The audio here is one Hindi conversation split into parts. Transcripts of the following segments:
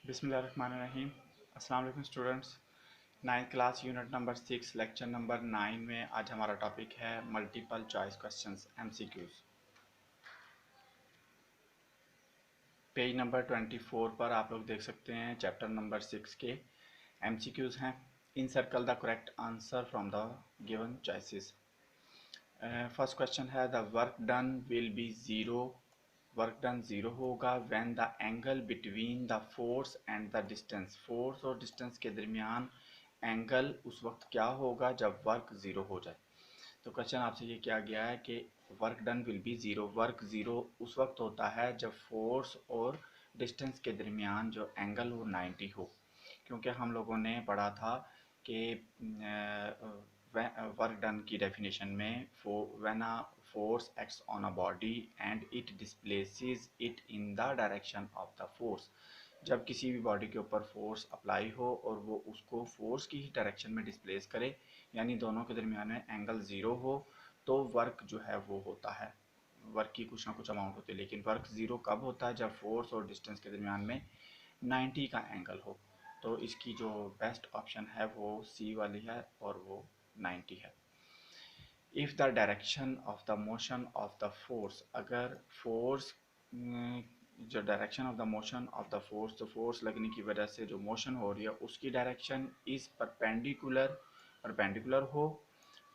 बिस्मिल्लाहिर्रहमानिर्रहीम। अस्सलाम वालेकुम students. 9th class unit number 6 lecture number 9 में आज हमारा टॉपिक है multiple choice questions MCQs. Page number 24 पर आप लोग देख सकते हैं चैप्टर नंबर 6 के एमसीक्यूज हैं। In circle the correct answer from the given choices. First question है the work done will be zero. Work done zero होगा when the angle between the force and the distance. Force और डिस्टेंस के दरमियान एंगल उस वक्त क्या होगा जब वर्क ज़ीरो हो जाए। तो क्वेश्चन आपसे ये किया गया है कि work done will be zero. Work zero उस वक्त होता है जब फोर्स और डिस्टेंस के दरमियान जो एंगल हो 90 हो, क्योंकि हम लोगों ने पढ़ा था कि वर्क डन की डेफिनेशन में when a force acts on a body and it displaces it in the direction of the force. जब किसी भी बॉडी के ऊपर फोर्स अप्लाई हो और वो उसको फोर्स की ही डायरेक्शन में डिस्प्लेस करे, यानी दोनों के दरमियान में एंगल ज़ीरो हो, तो वर्क जो है वो होता है। वर्क की कुछ ना कुछ अमाउंट होती है, लेकिन वर्क ज़ीरो कब होता है? जब फोर्स और डिस्टेंस के दरमियान में 90 का एंगल हो। तो इसकी जो बेस्ट ऑप्शन है वो सी वाली है और वो 90 है। If the direction of the motion of the force, अगर फोर्स जो direction of the motion of the force, तो फोर्स लगने की वजह से जो मोशन हो रही है उसकी डायरेक्शन इज़ परपेंडिकुलर परपेंडिकुलर हो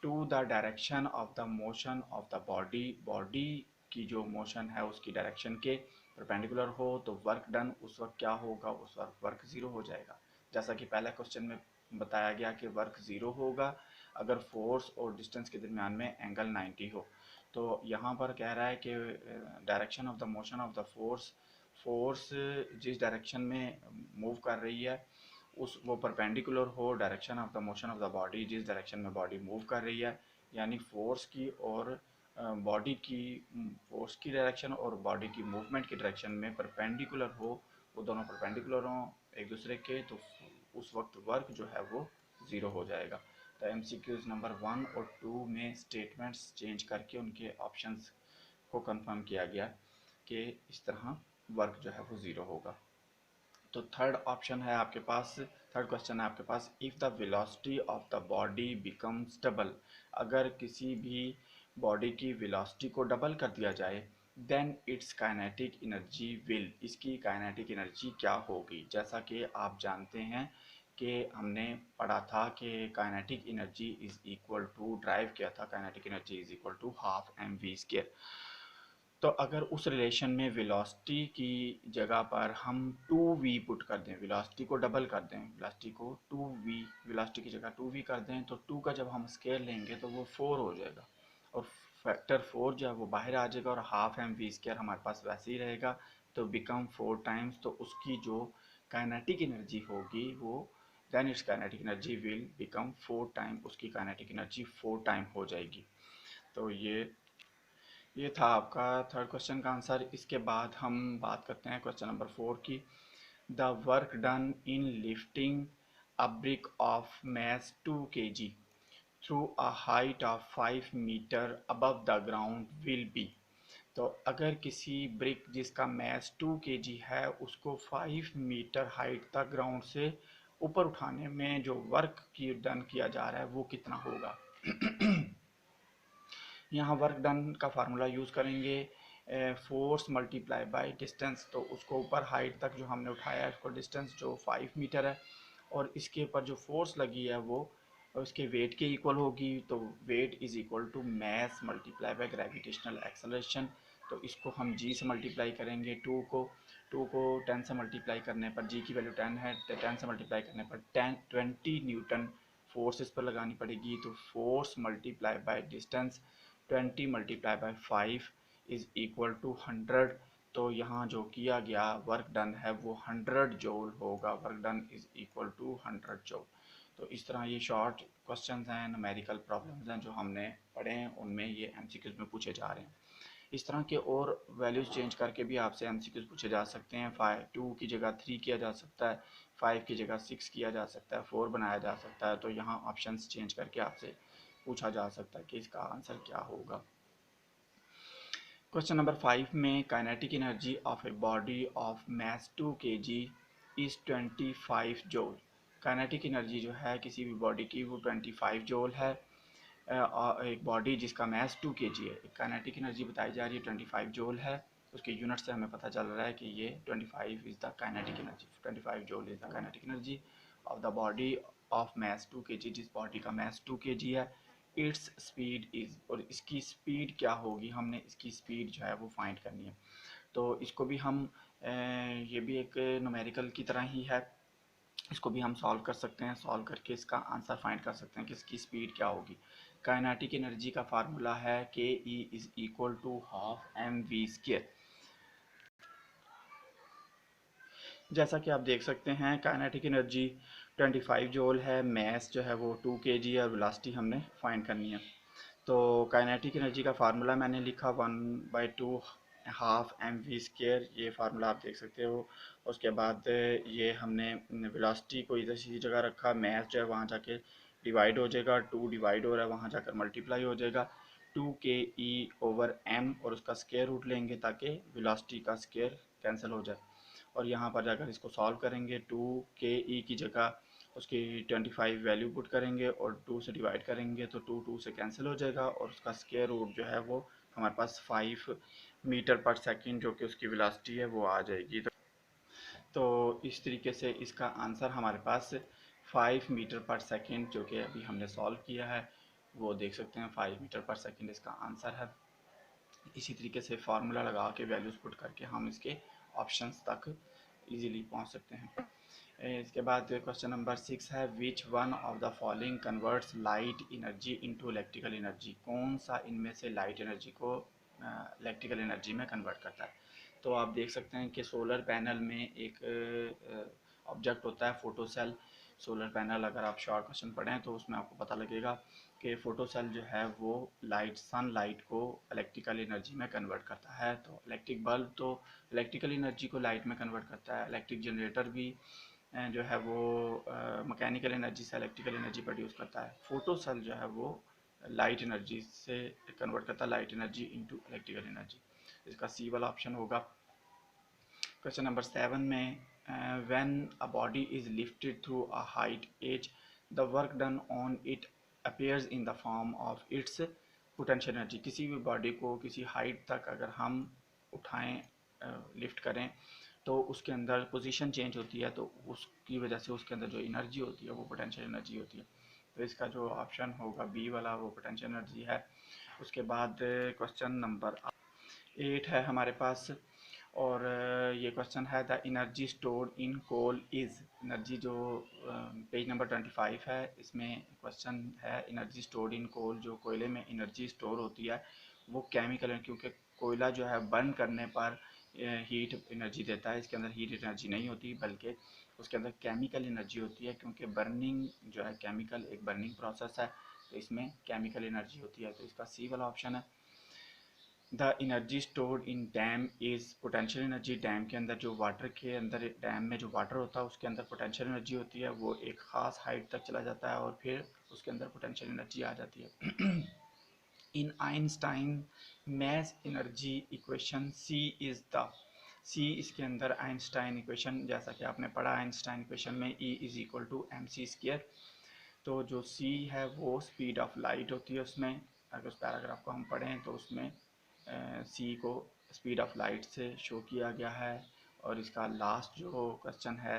to the direction of the motion of the body, body की जो मोशन है उसकी डायरेक्शन के परपेंडिकुलर हो, तो वर्क डन उस वक्त क्या होगा? उस वक्त वर्क ज़ीरो हो जाएगा। जैसा कि पहले क्वेश्चन में बताया गया कि वर्क ज़ीरो होगा अगर फोर्स और डिस्टेंस के दरमियान में एंगल 90 हो। तो यहाँ पर कह रहा है कि direction of the motion of the force, force जिस डायरेक्शन में मूव कर रही है उस वो परपेंडिकुलर हो direction of the motion of the body, जिस डायरेक्शन में बॉडी मूव कर रही है, यानी फोर्स की और बॉडी की, फोर्स की डायरेक्शन और बॉडी की मूवमेंट की डायरेक्शन में परपेंडिकुलर हो, वो दोनों परपेंडिकुलर हों एक दूसरे के, तो उस वक्त वर्क जो है वो ज़ीरो हो जाएगा। तो एमसीक्यूज नंबर 1 और 2 में स्टेटमेंट्स चेंज करके उनके ऑप्शंस को कंफर्म किया गया कि इस तरह वर्क जो है वो ज़ीरो होगा। तो थर्ड ऑप्शन है आपके पास, थर्ड क्वेश्चन है आपके पास, if the velocity of the body becomes double. अगर किसी भी बॉडी की वेलोसिटी को डबल कर दिया जाए, then its kinetic energy will, इसकी काइनेटिक एनर्जी क्या होगी? जैसा कि आप जानते हैं कि हमने पढ़ा था कि kinetic energy is equal to, drive किया था, kinetic energy is equal to half mv²। तो अगर उस रिलेशन में वेलोसिटी की जगह पर हम 2v पुट कर दें, वेलोसिटी को डबल कर दें, वेलोसिटी को 2v, वेलोसिटी की जगह 2v कर दें, तो 2 का जब हम स्केयर लेंगे तो वो 4 हो जाएगा और फैक्टर 4 जो है वो बाहर आ जाएगा और हाफ mv² हमारे पास वैसे ही रहेगा, तो बिकम 4 टाइम्स। तो उसकी जो काइनेटिक एनर्जी होगी वो, then its kinetic energy will become 4 time, उसकी काइनेटिक एनर्जी 4 टाइम हो जाएगी। तो ये था आपका थर्ड क्वेश्चन का आंसर। इसके बाद हम बात करते हैं क्वेश्चन नंबर 4 की। The work done in lifting a brick of mass 2 kg through a height of 5 meter above the ground will be. तो अगर किसी ब्रिक जिसका मैस 2 kg है उसको 5 मीटर हाइट तक ग्राउंड से ऊपर उठाने में जो वर्क की डन किया जा रहा है वो कितना होगा? यहाँ वर्क डन का फार्मूला यूज़ करेंगे फोर्स मल्टीप्लाई बाय डिस्टेंस। तो उसको ऊपर हाइट तक जो हमने उठाया है उसको डिस्टेंस जो 5 मीटर है और इसके ऊपर जो फोर्स लगी है वो उसके वेट के इक्वल होगी। तो weight is equal to mass multiply by gravitational acceleration. तो इसको हम जी से मल्टीप्लाई करेंगे, 2 को 10 से मल्टीप्लाई करने पर, जी की वैल्यू 10 है, 10 से मल्टीप्लाई करने पर 20 न्यूटन फोर्स इस पर लगानी पड़ेगी। तो force multiply by distance 20 multiply by 5 is equal to 100। तो यहाँ जो किया गया वर्क डन है वो 100 जूल होगा। Work done is equal to 100 joule. तो इस तरह ये शॉर्ट क्वेश्चंस हैं, न्यूमेरिकल प्रॉब्लम्स हैं जो हमने पढ़े हैं, उनमें ये एमसीक्यूज में पूछे जा रहे हैं। इस तरह के और वैल्यूज़ चेंज करके भी आपसे एमसीक्यूज पूछे जा सकते हैं। 2 की जगह 3 किया जा सकता है, 5 की जगह 6 किया जा सकता है, 4 बनाया जा सकता है। तो यहाँ ऑप्शंस चेंज करके आपसे पूछा जा सकता है कि इसका आंसर क्या होगा। क्वेश्चन नंबर 5 में kinetic energy of a body of mass 2 kg is 25 joule. Kinetic energy जो है किसी भी बॉडी की वो 25 जूल है। एक बॉडी जिसका मास 2 kg है, एक काइनेटिक एनर्जी बताई जा रही है 25 जूल है। उसके यूनिट से हमें पता चल रहा है कि ये 25 is the kinetic energy, 25 joule is the kinetic energy of the body of mass 2 kg। जिस बॉडी का मास 2 kg है, इट्स स्पीड इज़, और इसकी स्पीड क्या होगी, हमने इसकी स्पीड जो है वो फाइंड करनी है। तो इसको भी हम ये भी एक न्यूमेरिकल की तरह ही है, इसको भी हम सॉल्व कर सकते हैं। सॉल्व करके इसका आंसर फाइंड कर सकते हैं कि इसकी स्पीड क्या होगी। काइनेटिक एनर्जी का फार्मूला है K E is equal to half M V square. जैसा कि आप देख सकते हैं काइनेटिक एनर्जी 25 जूल है, मास जो है वो 2 kg है और वेलोसिटी हमने फाइंड करनी है। तो काइनेटिक एनर्जी का फार्मूला मैंने लिखा 1/2 हाफ एम वी स्क्वायर, ये फार्मूला आप देख सकते हो। उसके बाद ये हमने वेलोसिटी को इधर सीधी जगह रखा, मास जो है वहाँ जाके डिवाइड हो जाएगा, 2 डिवाइड हो रहा है वहाँ जाकर मल्टीप्लाई हो जाएगा 2 ke/m, और उसका स्क्वायर रूट लेंगे ताकि वेलोसिटी का स्क्वायर कैंसिल हो जाए। और यहाँ पर जाकर इसको सॉल्व करेंगे, 2 ke की जगह उसकी 25 वैल्यू पुट करेंगे और 2 से डिवाइड करेंगे तो 2 से कैंसिल हो जाएगा, और उसका स्क्वायर रूट जो है वो हमारे पास 5 मीटर पर सेकंड जो कि उसकी वेलोसिटी है वो आ जाएगी। तो इस तरीके से इसका आंसर हमारे पास 5 मीटर पर सेकंड, जो कि अभी हमने सॉल्व किया है, वो देख सकते हैं 5 मीटर पर सेकंड इसका आंसर है। इसी तरीके से फार्मूला लगा के वैल्यूज़ पुट करके हम इसके ऑप्शंस तक इजीली पहुंच सकते हैं। इसके बाद क्वेश्चन नंबर 6 है, which one of the following converts light energy into electrical energy. कौन सा इनमें से लाइट एनर्जी को इलेक्ट्रिकल एनर्जी में कन्वर्ट करता है। तो आप देख सकते हैं कि सोलर पैनल में एक ऑब्जेक्ट होता है फोटो सेल। सोलर पैनल अगर आप शॉर्ट क्वेश्चन पढ़ें तो उसमें आपको पता लगेगा कि फोटो सेल जो है वो लाइट, सन लाइट को इलेक्ट्रिकल एनर्जी में कन्वर्ट करता है। तो इलेक्ट्रिक बल्ब तो इलेक्ट्रिकल एनर्जी को लाइट में कन्वर्ट करता है। इलेक्ट्रिक जनरेटर भी जो है वो मैकेनिकल एनर्जी से इलेक्ट्रिकल एनर्जी प्रोड्यूस करता है। फोटो सेल जो है वो लाइट एनर्जी से कन्वर्ट करता है, light energy into electrical energy. इसका सी वाला ऑप्शन होगा। क्वेश्चन नंबर 7 में, when a body is lifted through a height as the work done on it appears in the form of its potential energy. किसी भी बॉडी को किसी हाइट तक अगर हम उठाएं, लिफ्ट करें, तो उसके अंदर पोजीशन चेंज होती है, तो उसकी वजह से उसके अंदर जो एनर्जी होती है वो पोटेंशियल एनर्जी होती है। तो इसका जो ऑप्शन होगा बी वाला वो पोटेंशियल एनर्जी है। उसके बाद क्वेश्चन नंबर 8 है हमारे पास, और ये क्वेश्चन है the energy stored in coal is. Energy जो पेज नंबर 25 है, इसमें क्वेश्चन है एनर्जी स्टोर्ड इन कोल, जो कोयले में एनर्जी स्टोर होती है वो केमिकल है, क्योंकि कोयला जो है बर्न करने पर हीट एनर्जी देता है। इसके अंदर हीट एनर्जी नहीं होती बल्कि उसके अंदर केमिकल एनर्जी होती है, क्योंकि बर्निंग जो है केमिकल एक बर्निंग प्रोसेस है, तो इसमें केमिकल एनर्जी होती है। तो इसका सी वाला ऑप्शन है। The energy stored in dam is potential energy. Dam के अंदर जो वाटर के अंदर, डैम में जो वाटर होता है उसके अंदर पोटेंशियल एनर्जी होती है, वो एक ख़ास हाइट तक चला जाता है और फिर उसके अंदर पोटेंशियल एनर्जी आ जाती है। In Einstein mass energy equation C is the. C इसके अंदर आइंस्टाइन इक्वेशन, जैसा कि आपने पढ़ा आइंस्टाइन इक्वेशन में E is equal to M C square. तो जो सी है वो स्पीड ऑफ लाइट होती है उसमें। अगर उस पैराग्राफ को हम पढ़ें तो उसमें सी को स्पीड ऑफ लाइट से शो किया गया है। और इसका लास्ट जो क्वेश्चन है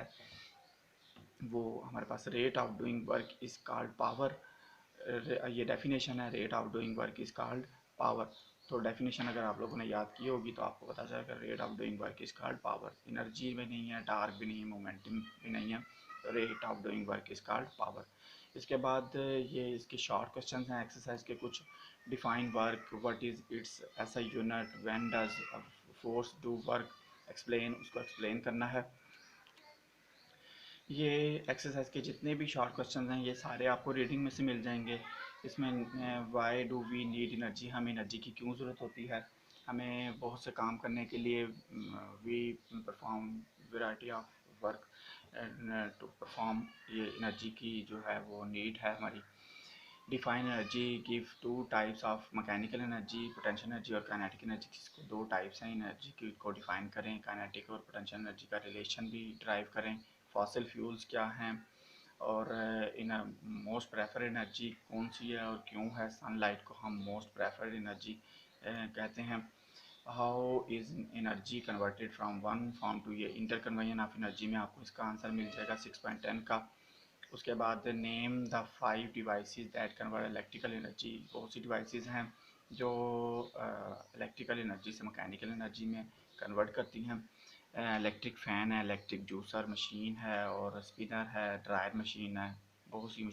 वो हमारे पास rate of doing work is called power. ये डेफिनेशन है, rate of doing work is called power. तो डेफिनेशन अगर आप लोगों ने याद की होगी तो आपको पता चलेगा rate of doing work is called power. Energy भी नहीं है, टार्क भी नहीं है, मोमेंटम भी नहीं है, rate of doing work is called power. इसके बाद ये इसके शॉर्ट क्वेश्चन हैं एक्सरसाइज के कुछ। Define work, what is it's SI unit, when does force do work, explain, उसको एक्सप्लेन करना है। ये एक्सरसाइज के जितने भी शॉर्ट क्वेश्चन हैं ये सारे आपको रीडिंग में से मिल जाएंगे। इसमें why do we need energy, हमें एनर्जी की क्यों ज़रूरत होती है, हमें बहुत से काम करने के लिए we perform variety of work to perform, ये एनर्जी की जो है वो नीड है हमारी। Define energy give two types of mechanical energy, potential energy और काइनेटिक एनर्जी। जिसको दो टाइप्स हैं एनर्जी की, को डिफाइन करें। काइनेटिक और पोटेंशियल एनर्जी का रिलेशन भी ड्राइव करें। फॉसिल फ्यूल्स क्या हैं और इन मोस्ट प्रेफर्ड एनर्जी कौन सी है और क्यों है। सनलाइट को हम मोस्ट प्रेफर्ड एनर्जी कहते हैं। How is energy converted from one form to, ये इंटर कन्वर्जन ऑफ एनर्जी में आपको इसका आंसर मिल जाएगा 6.10 का। उसके बाद name the 5 devices that convert electrical energy. बहुत सी डिवाइसेस हैं जो इलेक्ट्रिकल एनर्जी से मैकेनिकल एनर्जी में कन्वर्ट करती हैं। इलेक्ट्रिक फ़ैन है, इलेक्ट्रिक जूसर मशीन है और स्पिनर है, ड्रायर मशीन है। बहुत सी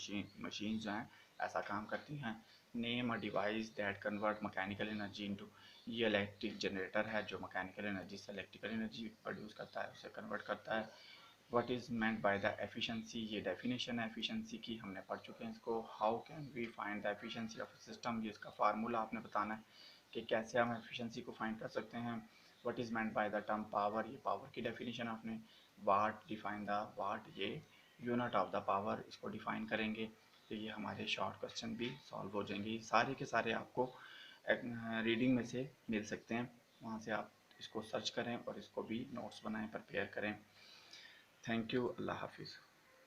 मशीन जो हैं ऐसा काम करती हैं। Name a device that convert mechanical energy into, ये इलेक्ट्रिक जनरेटर है जो मैकेनिकल एनर्जी से इलेक्ट्रिकल एनर्जी प्रोड्यूस करता है, उसे कन्वर्ट करता है। What is meant by the efficiency, ये डेफिनेशन है एफिशिएंसी की, हमने पढ़ चुके हैं इसको। How can we find the efficiency of system, ये इसका फार्मूला आपने बताना है कि कैसे हम एफिशिएंसी को फाइंड कर सकते हैं। What is meant by the term power, ये पावर की डेफिनेशन आपने। वाट डिफाइन द वाट, ये यूनिट ऑफ द पावर, इसको डिफाइन करेंगे तो ये हमारे शॉर्ट क्वेश्चन भी सॉल्व हो जाएंगे। सारे के सारे आपको रीडिंग में से मिल सकते हैं, वहाँ से आप इसको सर्च करें और इसको भी नोट्स बनाएं, प्रिपेयर करें। Thank you. अल्लाह हाफिज़।